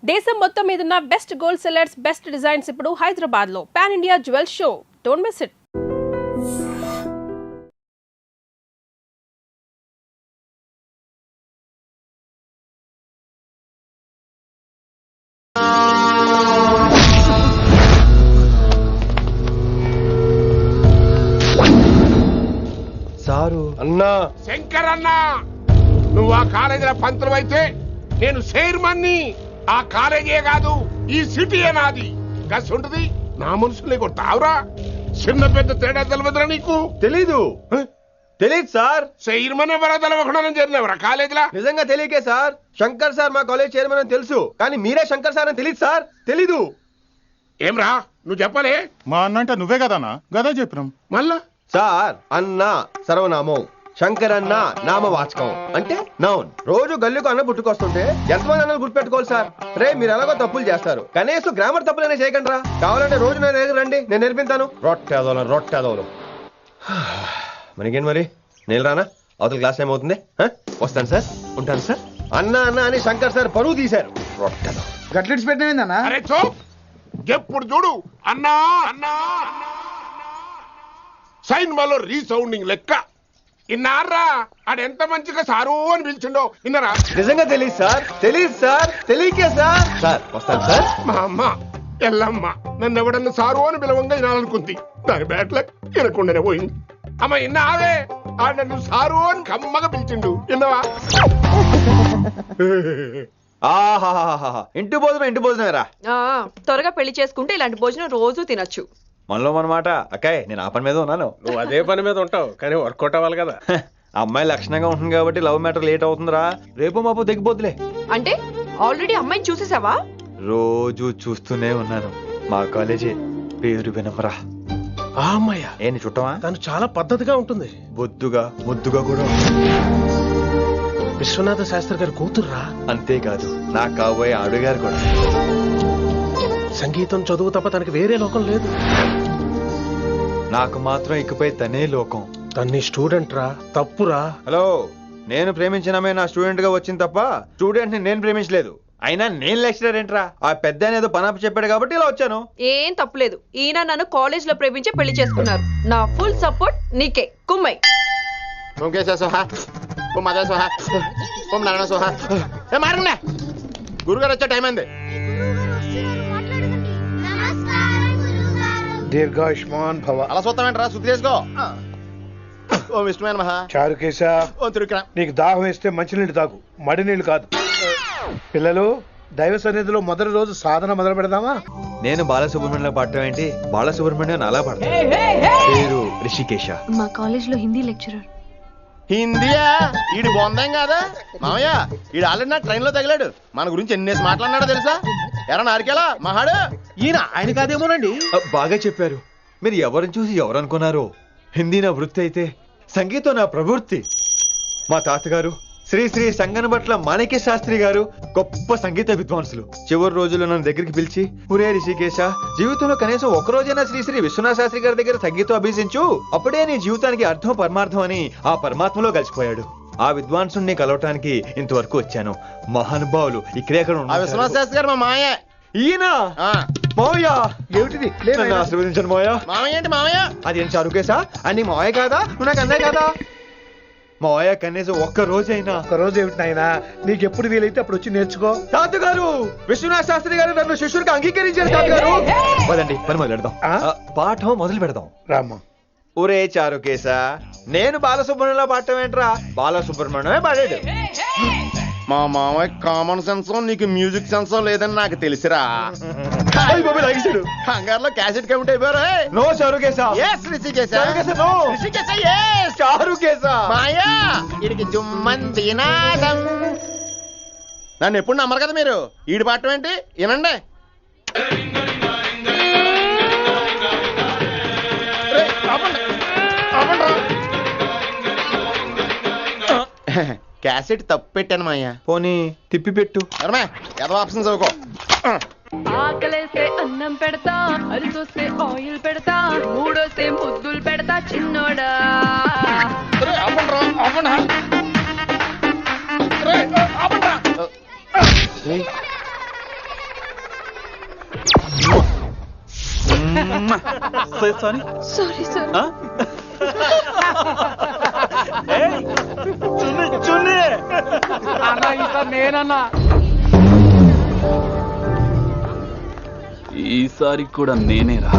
దేశం మొత్తం మీదున్న best gold sellers, best designs ఇప్పుడు హైదరాబాద్ లో pan India jewel show. Don't miss it. Sir అన్నా, శంకర్ అన్నా, నువ్వు ఆ కాలేజీలో పంతులు అయితే నేను చైర్మన్ని. ఆ కాలేజీ కాదు, ఈ సిటీయే నాది. గస్ ఉంటుంది నా మనుషులే కొడతావురా. చిన్న పెద్ద తేడా తెలియదురా నీకు? తెలీదు సార్. చైర్మన్ ఎవరో తెలవకుండా చేరినవరా కాలేజీలో? నిజంగా తెలియకే సార్. శంకర్ సార్ మా కాలేజ్ చైర్మన్ అని తెలుసు, కానీ మీరే శంకర్ సార్ అని తెలియదు సార్. తెలీదు. ఏమ్రా నువ్వు చెప్పలే? మా అన్న అంటే నువ్వే కదన్నా, గదా చెప్పినాం. మళ్ళా సార్ అన్న సర్వనామం, శంకర్ అన్న నామవాచకం అంటే నౌన్. రోజు గల్లీకు అన్న పుట్టుకొస్తుంటే ఎంతమంది అన్నలు గుర్తుపెట్టుకోవాలి సార్. రే మీరు ఎలాగో తప్పులు చేస్తారు, కనీసం గ్రామర్ తప్పులైనా చేయకండి రా. కావాలంటే రోజు నా దగ్గర రండి, నేను నేర్పిస్తాను. రొట్టెదోలం మనకేం మరి? నేను రానా? అవతల క్లాస్ టైం అవుతుంది. వస్తాను సార్, ఉంటాను సార్. అన్న అన్న అని శంకర్ సార్ పరువు తీశారు. రొట్టెదో గట్లెట్స్ పెట్టినవిందన్నా? అరే చో, ఎప్పుడు చూడు అన్నా అన్నా సైన్ మాలో రీసౌండింగ్ లెక్క. ఇన్నారా ఆడెంత మంచిగా సారు అని పిలిచిండో ఇన్నరా? నిజంగా తెలియదు సార్. తెలియకే సార్. సార్ వస్తాను సార్. మా అమ్మ ఎల్లమ్మ నన్ను ఎవడన్నా సారు అని పిలవంగా వినాలనుకుంది. దాని బ్యాట్ల వినకుండానే పోయింది. అమ్మ ఇన్నావే, ఆడ నన్ను సారు అని కమ్మగా పిలిచిండు. విన్నవా? ఆహాహాహా, ఇంటి భోజనం రా. త్వరగా పెళ్లి చేసుకుంటే ఇలాంటి భోజనం రోజు తినొచ్చు. మనలో మనమాట. అక్కాయ్ నేను ఆ పని మీద ఉన్నాను. నువ్వు అదే పని మీద ఉంటావు, కానీ వర్కౌట్ అవ్వాలి కదా. అమ్మాయి లక్షణంగా ఉంటుంది కాబట్టి లవ్ మ్యాటర్ లేట్ అవుతుందిరా. రేపు మాపు దిగిపోతులే. అంటే ఆల్రెడీ అమ్మాయిని చూసేసావా? రోజు చూస్తూనే ఉన్నాను. మా కాలేజీ పేరు వినమరా. ఆ అమ్మాయ ఏంటి చుట్టమా? తను చాలా పద్ధతిగా ఉంటుంది. బొద్దుగా ముద్దుగా కూడా. విశ్వనాథ శాస్త్రి గారి కూతుర్రా. అంతేకాదు నా కాబోయే ఆడుగారు కూడా. సంగీతం చదువు తప్ప తనకి వేరే లోకం లేదు. నాకు మాత్రం ఇకపై తనే లోకం. తన్ని స్టూడెంట్ రా, తప్పురా. హలో, నేను ప్రేమించినమే నా స్టూడెంట్ గా వచ్చింది తప్ప స్టూడెంట్ ని నేను ప్రేమించలేదు. అయినా నేను లెక్చరర్ ఏంట్రా? ఆ పెద్ద ఏదో పనాపు చెప్పాడు కాబట్టి ఇలా వచ్చాను. ఏం తప్పులేదు. ఈయన నన్ను కాలేజ్ లో ప్రేమించి పెళ్లి చేసుకున్నారు. నా ఫుల్ సపోర్ట్ నీకే. కుమ్మై. గురుగారు వచ్చే టైం అయింది. దీర్ఘాయుష్మాన్ భవ. అలా చూస్తామంటారా? శుద్ధి చేసుకో. ఓ విష్ణుమైన మహా చారుకేశ, ఓ తిరుక్రా. నీకు దాహం వేస్తే మంచినీళ్ళు తాగు, మడి నీళ్ళు కాదు. పిల్లలు, దైవ సన్నిధిలో మొదటి రోజు సాధన మొదలు పెడదామా? నేను బాలసుబ్రహ్మణ్యం పాడటం ఏంటి? బాలసుబ్రహ్మణ్యం అలా పాడతాను. పేరు రిషికేశ. మా కాలేజ్ లో హిందీ లెక్చరర్. హిందీయా? ఈడు బొందేం కాదా మామయ్య? ఈడు ఆల్రెడీ నా ట్రైన్ లో తగిలాడు. మన గురించి ఎన్నేసి మాట్లాడినాడో తెలుసా? ఎరా నారికేలా మహాడు. ఈయన ఆయన కాదేమోనండి. బాగా చెప్పారు. మీరు ఎవరిని చూసి ఎవరు అనుకున్నారు? హిందీ నా వృత్తి అయితే సంగీతం నా ప్రవృత్తి. మా తాతగారు శ్రీ శ్రీ సంగనబట్ల మాణిక్య శాస్త్రి గారు గొప్ప సంగీత విద్వాంసులు. చివరి రోజుల్లో నన్ను దగ్గరికి పిలిచి, ఒరే రిషికేశ, జీవితంలో కనీసం ఒక రోజైనా శ్రీ శ్రీ విశ్వనాథ శాస్త్రి గారి దగ్గర సంగీతం అభ్యసించు, అప్పుడే నీ జీవితానికి అర్థం పరమార్థం అని ఆ పరమాత్మలో కలిసిపోయాడు. ఆ విద్వాంసుని కలవటానికి ఇంతవరకు వచ్చాను. మహానుభావులు ఇక్కడే విశ్వనాథ శాస్త్రి గారు మా మామయ్య. ఈయన మావయ్య. ఏమిటిది? నన్ను ఆశీర్వదించండి మావయ్య. మామయ్య ఏంటి మామయ్య? అదేం చారుకేశా? అని మావయ్య కాదా? నువ్వు నాకు అన్నాయి కదా. మావయ్య కనీసం ఒక్క రోజైనా. ఒక రోజు ఏమిటి నాయనా, నీకు ఎప్పుడు వీలైతే అప్పుడు వచ్చి నేర్చుకో. తాతగారు, విశ్వనాథ శాస్త్రి గారు నన్ను శిష్యుడికి అంగీకరించారు. తాతగారు పదండి, పని మొదలు పెడదాం. పాఠం మొదలు పెడదాం. రామ్మ. ఒరే చారుకేశా, నేను బాలసుబ్రహ్మణ్యంలో పాడటం ఏంట్రా? బాలసుబ్రహ్మణ్యమే పాడాడు. మా మామయ్య కామన్ సెన్స్, నీకు మ్యూజిక్ సెన్స్ లేదని నాకు తెలిసిరా. హంగార్లో క్యాసెట్ కమిట్ అయిపోయారు. నో చారుకేశా. మాయా వీడికి జుమ్మంది నాదం. నన్ను ఎప్పుడు నమ్మరు కదా మీరు. ఈడి పాడటం ఏంటి? వినండి. క్యాసెట్ తప్పు పెట్టాను మాయ్యా. పోనీ తిప్పి పెట్టు. ఏదో ఆప్షన్ చదువుకో. ఆకలేస్తే అన్నం పెడతా, అరిసొస్తే ఆయిల్ పెడతా, మూడోస్తే ముద్దులు పెడతా చిన్నోడా. సారీ సారీ సార్ ఈసారి కూడా నేనేరా.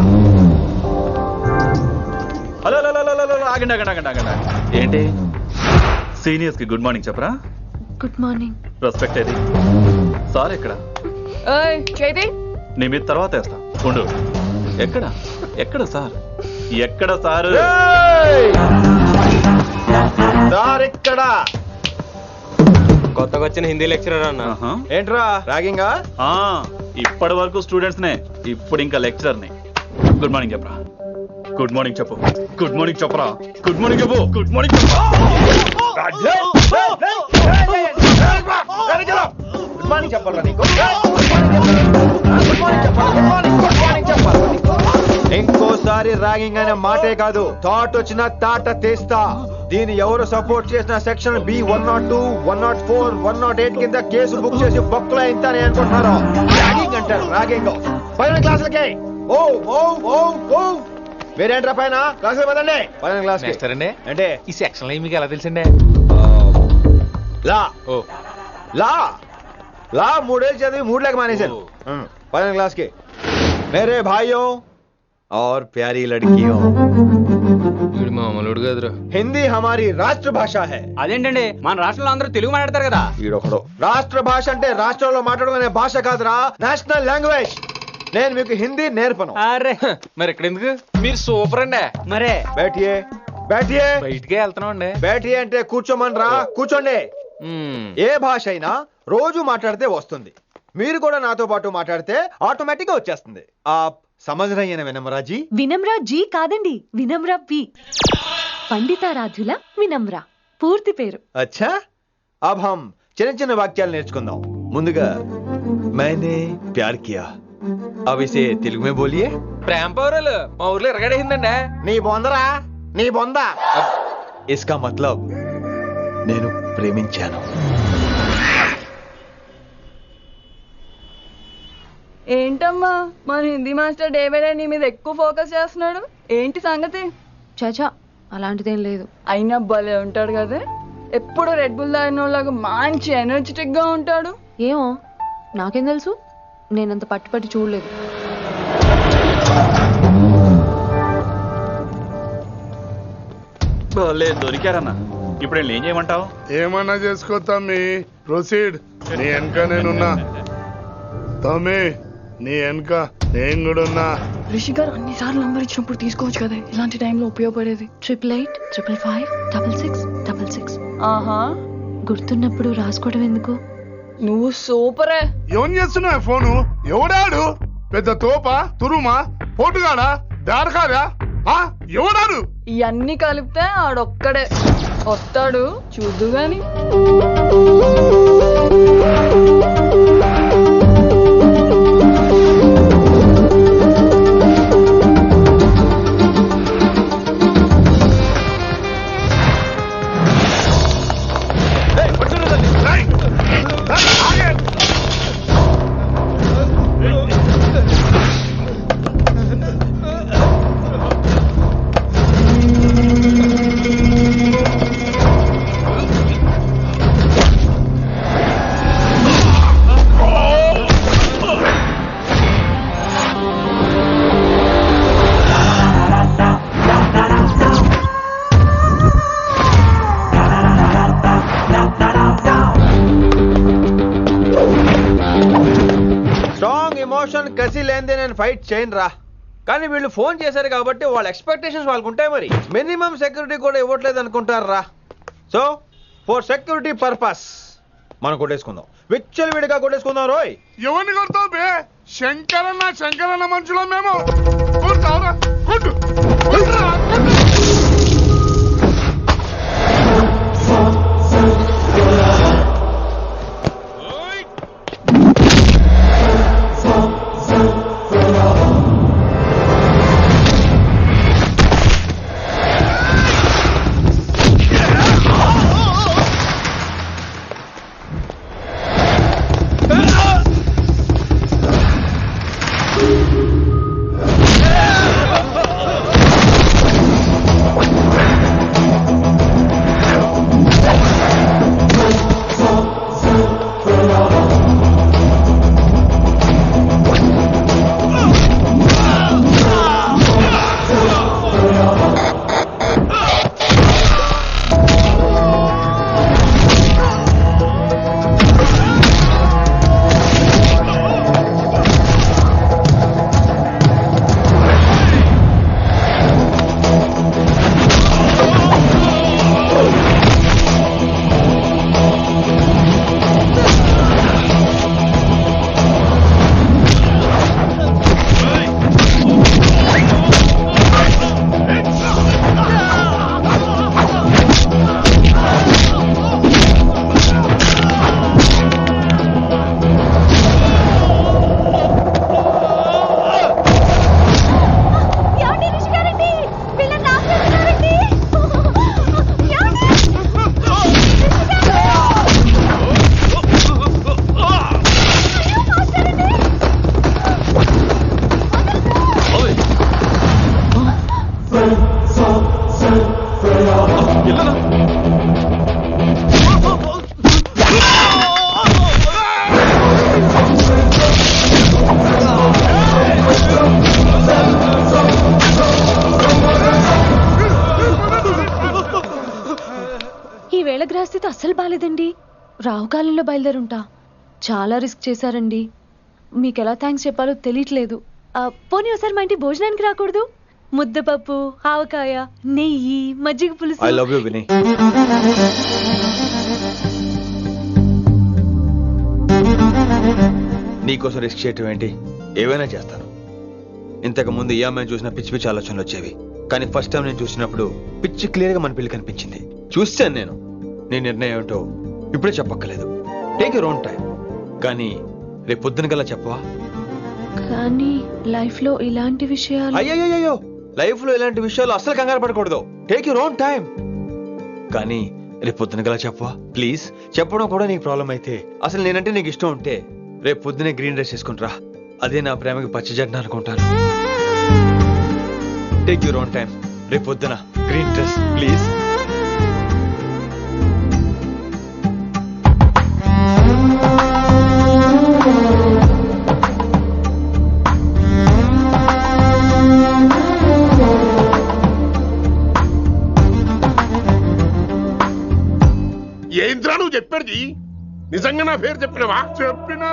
హలో హలో హలో హలో ఆగండి ఆగండి ఆగండి ఆగండి. ఏంటి సీనియర్స్ కి గుడ్ మార్నింగ్ చెప్పరా? Good morning. రెస్పెక్ట్ ఏది? సార్ ఎక్కడ? చేతి నీ మీద తర్వాత వేస్తా ఉండు. ఎక్కడ ఎక్కడ సార్? ఎక్కడ సార్? సార్ ఇక్కడ కొత్తగా వచ్చిన హిందీ లెక్చరర్ అన్న. ఆహా. ఏంట్రా ర్యాగింగా? ఆ, ఇప్పటి వరకు స్టూడెంట్స్ నే, ఇప్పుడు ఇంకా లెక్చరర్ ని. గుడ్ మార్నింగ్ చెప్పరా. గుడ్ మార్నింగ్ చెప్పు. గుడ్ మార్నింగ్ చెప్పరా. గుడ్ మార్నింగ్ చెప్పు. గుడ్ మార్నింగ్ చెప్పు. గుడ్ మార్నింగ్ చెప్పాలా నీకు? ఇంకోసారి ర్యాగింగ్ అనే మాటే కాదు, థాట్ వచ్చిన తాట తీస్తా. దీన్ని ఎవరు సపోర్ట్ చేసిన సెక్షన్ బి 102, 104, 108 కింద కేసు బుక్ చేసి బొక్కలో ఇంతనే అనుకుంటున్నారు. ర్యాగింగ్ అంటారు ర్యాగింగ్. పైన క్లాసులకి ఓ ఓ ఓ ఓ మీరేంట్రా పైన క్లాసులు పదండి. పైన క్లాస్ అంటే ఈ సెక్షన్ లో మీకు ఎలా తెలిసిండే? లా లా లా 3 ఏళ్ళు చదివి 3 లేక మానేశాను. పైన क्लास के मेरे भाइयों और प्यारी लड़कियों, మామూలుడు కదరా. हिंदी हमारी राष्ट्र भाषा है. అదేంటండి మన రాష్ట్రంలో అందరూ తెలుగు మాట్లాడతారు కదా. ఈడొకడు రాష్ట్ర భాష అంటే రాష్ట్రంలో మాట్లాడుకునే భాష కాదురా, నేషనల్ లాంగ్వేజ్. నేను మీకు హిందీ నేర్పను. అరే మరి ఇక్కడ ఎందుకు? మీరు సూపర్ అండి. మరే बैठिए बैठिए బయటికే వెళ్తున్నాం అండి. बैठिए అంటే కూర్చోమనరా, కూర్చోండి. ఏ భాష అయినా రోజు మాట్లాడితే వస్తుంది. మీరు కూడా నాతో పాటు మాట్లాడితే ఆటోమేటిక్ గా వచ్చేస్తుంది. आप समझ रही हैं विनम्रा जी? వినమ్రా జీ కాదండి, వినమ్రా పి. పండితారాధ్యుల వినమ్ర పూర్తి పేరు. अच्छा अब हम చిన్న చిన్న వాక్యాలు నేర్చుకుందాం. ముందుగా मैंने प्यार किया. अब इसे తెలుగు में बोलिए. ప్రేమ పౌరాలు మా ఊర్లో ఎరగడేసిందండి. నీ బొందరా, నీ బొంద. इसका मतलब నేను ప్రేమించాను. ఏంటమ్మా మన Hindi master day by day నీ మీద ఎక్కువ ఫోకస్ చేస్తున్నాడు, ఏంటి సంగతి? చాచా అలాంటిదేం లేదు. అయినా భలే ఉంటాడు కదా, ఎప్పుడు రెడ్ బుల్ తాగినోళ్ళగా మంచి ఎనర్జెటిక్ గా ఉంటాడు. ఏమో నాకేం తెలుసు, నేనంత పట్టి చూడలేదు. దొరికారన్నా. ఇప్పుడు ఏం చేయమంటావు? ఏమన్నా చేసుకో తమ్మి, ప్రొసీడ్. నీ వెనక నేనున్నా తమ్మి, నీ వెనక నేను కూడా ఉన్నా. రిషి గారు అన్నిసార్లు నంబర్ ఇచ్చినప్పుడు తీసుకోవచ్చు కదా, ఇలాంటి టైంలో ఉపయోగపడేది. 8885556666. ఆహా, గుర్తున్నప్పుడు రాసుకోవడం ఎందుకు? నువ్వు సూపరే. ఏం చేస్తున్నావు ఫోను? ఎవడాడు? పెద్ద తోప, తురుమా, పోటుగాడా, దారకారా? ఎవడాడు? ఇవన్నీ కలిపితే ఆడొక్కడే వస్తాడు, చూద్దు గాని. కసి లేనిదే నేను ఫైట్ చేయను రా. కానీ వీళ్ళు ఫోన్ చేశారు కాబట్టి వాళ్ళ ఎక్స్పెక్టేషన్స్ వాళ్ళకు ఉంటాయి. మరి మినిమం సెక్యూరిటీ కూడా ఇవ్వట్లేదు అనుకుంటారు రా. సో ఫర్ సెక్యూరిటీ పర్పస్ మనం కొట్టేసుకుందాం, విచ్చలు విడిగా కొట్టేసుకుందాం. రోయ్ ఎవరిని కొడతావు బే? శంకరన్న మనుషులం మేము. కొడతావురా, కొట్టు, కొట్టురా, కొట్టు. అస్సలు బాలేదండి. రావుకాలంలో బయలుదేరుంటా. చాలా రిస్క్ చేశారండి. మీకు ఎలా థ్యాంక్స్ చెప్పాలో తెలియట్లేదు. పోనీ ఒకసారి మా ఇంటి భోజనానికి రాకూడదు? ముద్దపప్పు, ఆవకాయ, నెయ్యి, మజ్జిగ పులుసు. ఐ లవ్ యూ విని. నీకోసం రిస్క్ చేయటం ఏంటి? ఏవైనా చేస్తాను. ఇంతకు ముందు ఈ అమ్మాయిని చూసిన పిచ్చి పిచ్చి ఆలోచనలు వచ్చేవి, కానీ ఫస్ట్ టైం నేను చూసినప్పుడు పిచ్చి క్లియర్ గా మన పిల్లి కనిపించింది. చూశాను నేను. నీ నిర్ణయం ఏమిటో ఇప్పుడే చెప్పక్కర్లేదు. Take your own time. కానీ రేపు పొద్దున గల చెప్పవా? కానీ లైఫ్ లో ఇలాంటి విషయాలు. అయ్యో, లైఫ్ లో ఇలాంటి విషయాలు అసలు కంగారు పడకూడదు. Take your own time. కానీ రేపు పొద్దున గల చెప్పవా ప్లీజ్? చెప్పడం కూడా నీకు ప్రాబ్లం అయితే, అసలు నేనంటే నీకు ఇష్టం ఉంటే రేపు పొద్దునే గ్రీన్ డ్రెస్ వేసుకుంటారా. అదే నా ప్రేమకి పచ్చ జెండా అనుకుంటాను. Take your own time. రేపు పొద్దున గ్రీన్ డ్రెస్ ప్లీజ్. ఏంద్రా నువ్వు చెప్పేది? నిజంగా నా పేరు చెప్పినవా? చెప్పినా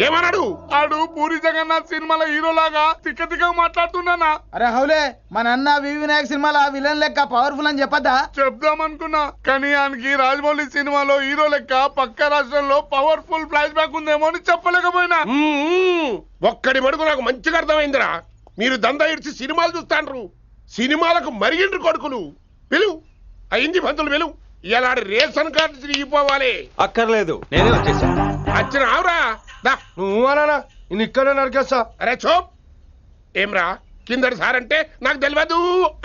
ఏమన్నాడు? ఆడు పూరి జగన్నాథ్ సినిమాలో హీరోలాగా తిక్క తిక్క మాట్లాడుతున్నానా? అరే హౌలే, మన అన్న వి వినాయక్ సినిమాలో విలన్ లెక్క పవర్ఫుల్ అని చెప్పద్దా? చెప్దామనుకున్నా, కానీ ఆయనకి రాజమౌళి సినిమాలో హీరో లెక్క పక్క రాష్ట్రంలో పవర్ఫుల్ ఫ్లాష్ బ్యాక్ ఉందేమో అని చెప్పలేకపోయినా. ఒక్కడి మడుగు నాకు మంచిగా అర్థమైందిరా. మీరు దందా ఇడిచి సినిమాలు చూస్తాండ్రు. సినిమాలకు మరిగిండ్రు కొడుకులు. పిలువు అయింది పంతులు పిలువు. ఇలా రేషన్ కార్డు తిరిగిపోవాలి. అక్కర్లేదు, నేనే వచ్చేసా. వచ్చిన ఆవురా. నువ్వు అనా నేను ఇక్కడే నరికేస్తా. అరే చోప్. ఏమ్రా కిందటి సార్ అంటే నాకు తెలియదు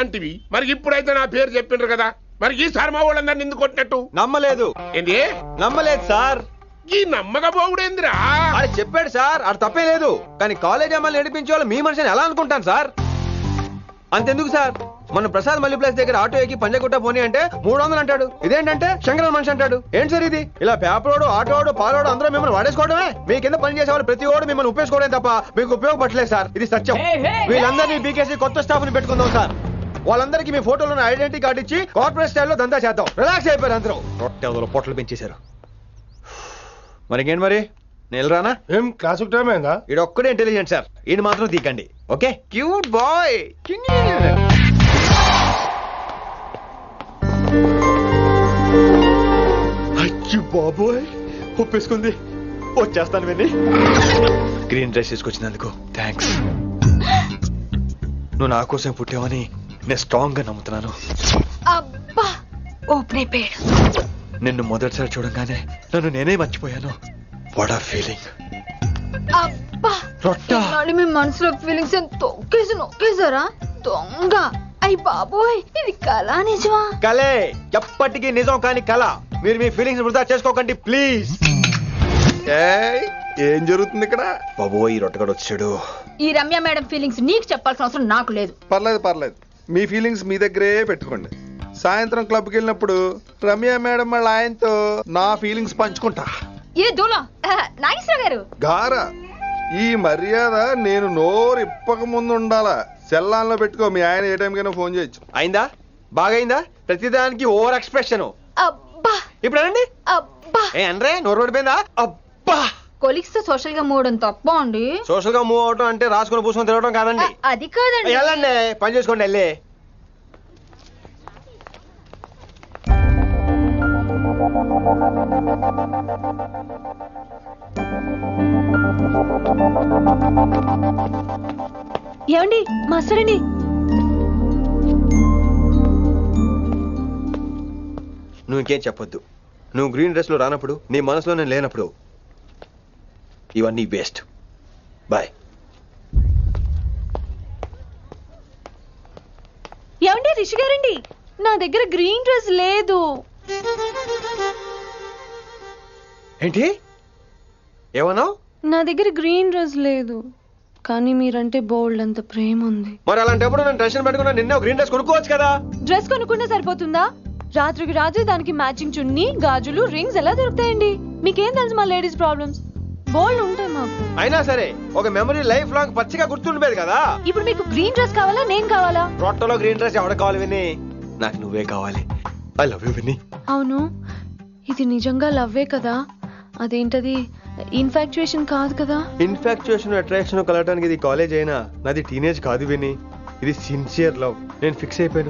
అంటివి. మరి ఇప్పుడైతే నా పేరు చెప్పిండ్రు కదా, మరి ఈసారి మా వాళ్ళందరినీ ఎందుకు కొట్టినట్టు? నమ్మలేదు. ఏంది? నమ్మలేదు సార్. ఈ నమ్మకపోవుడేందిరా? అది చెప్పాడు సార్, అది తప్పే లేదు. కానీ కాలేజ్ అమ్మాయిలు నడిపించే వాళ్ళు మీ మనిషిని ఎలా అనుకుంటాను సార్? అంతెందుకు సార్, మన ప్రసాద్ మల్లీప్లేస్ దగ్గర ఆటో ఎక్కి పంజగుట్ట పోనీ అంటే 300 అంటాడు. ఇదేంటంటే శంకరన్ మనిషి అంటాడు. ఏంటి సార్ ఇది? ఇలా పేపరోడు, ఆటోడు, పాలోడు అందరూ మిమ్మల్ని వాడేసుకోవడమే. మీ కింద పని చేసేవాళ్ళు ప్రతి ఓడు మిమ్మల్ని ఉపయోగించుకోవడం తప్ప మీకు ఉపయోగపడలేదు సార్. ఇది సత్యం. వీళ్ళందరినీ బీకేసి కొత్త స్టాఫ్ ని పెట్టుకుందాం సార్. వాళ్ళందరికీ మీ ఫోటోలను ఐడెంటిటీ కార్డు ఇచ్చి కార్పొరేట్ స్టైల్లో దందా చేద్దాం. రిలాక్స్ అయిపోయారు అందరూ. రొట్టె పొట్టలు పెంచేశారు. మరికేంటి మరి నేను రానా? ఏం క్లాస్ టైం అయిందా? ఈడు ఒక్కడే ఇంటెలిజెంట్ సార్, ఈయన మాత్రం తీకండి. ఓకే? Cute boy. అయ్యో బాబోయ్, ఒప్పేసుకుంది. వచ్చేస్తాను విని. గ్రీన్ డ్రెస్ తీసుకొచ్చినందుకు థ్యాంక్స్. నువ్వు నా కోసం పుట్టావని నేను స్ట్రాంగ్ గా నమ్ముతున్నాను. అబ్బా ఓపెన్ అయిపోయాడు. నిన్ను మొదటిసారి చూడంగానే నన్ను నేనే మర్చిపోయాను. వాట్ ఆ ఫీలింగ్. అబ్బా రొట్టా. మీ మనసులో ఫీలింగ్స్ తొక్కేసి నొక్కేసారా దొంగ? అయ్యి బాబోయ్, ఇది కళ నిజమా? కలే, ఎప్పటికీ నిజం కాని కళ. మీరు మీ ఫీలింగ్స్ వృధా చేసుకోకండి ప్లీజ్. ఏం జరుగుతుంది ఇక్కడ? బాబోయ్, ఈ రొట్టగడు వచ్చాడు. ఈ రమ్య మేడం ఫీలింగ్స్ నీకు చెప్పాల్సిన అవసరం నాకు లేదు. పర్లేదు, మీ ఫీలింగ్స్ మీ దగ్గరే పెట్టుకోండి. సాయంత్రం క్లబ్కి వెళ్ళినప్పుడు రమ్య మేడం వాళ్ళ ఆయనతో నా ఫీలింగ్స్ పంచుకుంటా. ఏ దూలం నాగేశ్వర గారు గారా, ఈ మర్యాద నేను నోరు ఇప్పక ముందు ఉండాలా. సెల్లాన్లో పెట్టుకో, మీ ఆయన ఏ టైంకైనా ఫోన్ చేయొచ్చు. అయిందా? బాగైందా? ప్రతిదానికి ఓవర్ ఎక్స్ప్రెషన్. అబ్బా ఇప్పుడు అనండి. అబ్బా ఏ అనరే, నోరు పడిపోయిందా? అబ్బా. కొలిక్స్ తో సోషల్ గా మూవడం తప్ప అండి. సోషల్ గా మూవ్ అవటం అంటే రాసుకొని పూసుకొని తిరగడం కాదండి. అది కాదండి. వెళ్ళండి, పని చేసుకోండి వెళ్ళి. ఏమండి మాస్టర్ అండి? నువ్వు ఇంకేం చెప్పొద్దు. నువ్వు గ్రీన్ డ్రెస్ లో రానప్పుడు, నీ మనసులో నేను లేనప్పుడు ఇవన్నీ వేస్ట్. బాయ్. ఏమండి రిషి గారండి, నా దగ్గర గ్రీన్ డ్రెస్ లేదు. ఏంటి ఏమన్నావు? నా దగ్గర గ్రీన్ డ్రెస్ లేదు, కానీ మీరంటే బోల్డ్ అంత ప్రేమ ఉంది. మరి అలాంటప్పుడు నేను టెన్షన్ పెట్టుకున్నా, నిన్నే గ్రీన్ డ్రెస్ కొనుక్కోవచ్చు కదా. డ్రెస్ కొనుక్కుంటే సరిపోతుందా? రాత్రికి రాత్రి దానికి మ్యాచింగ్ చున్నీ, గాజులు, రింగ్స్ ఎలా దొరుకుతాయండి? మీకేం తెలుసు మా లేడీస్ ప్రాబ్లమ్స్? బోల్డ్ ఉంటాయి మాకు. అయినా సరే ఒక మెమరీ లైఫ్ లాంగ్ పచ్చిగా గుర్తుండిపోయేది కదా. ఇప్పుడు మీకు గ్రీన్ డ్రెస్ కావాలా, నేను కావాలా? రొట్టలో గ్రీన్ డ్రెస్ ఎవడ కావాలి విని? నాకు నువ్వే కావాలి. ఐ లవ్ యూ విని. అవును, ఇది నిజంగా లవ్వే కదా? అదేంటది ఇన్ఫాక్చుయేషన్ కాదు కదా? ఇన్ఫాక్చుయేషన్ అట్రాక్షన్ కలగడానికి ఇది కాలేజ్ అయినా నాది టీనేజ్ కాదు విని, ఇది సిన్సియర్ లవ్. నేను ఫిక్స్ అయిపోయాను.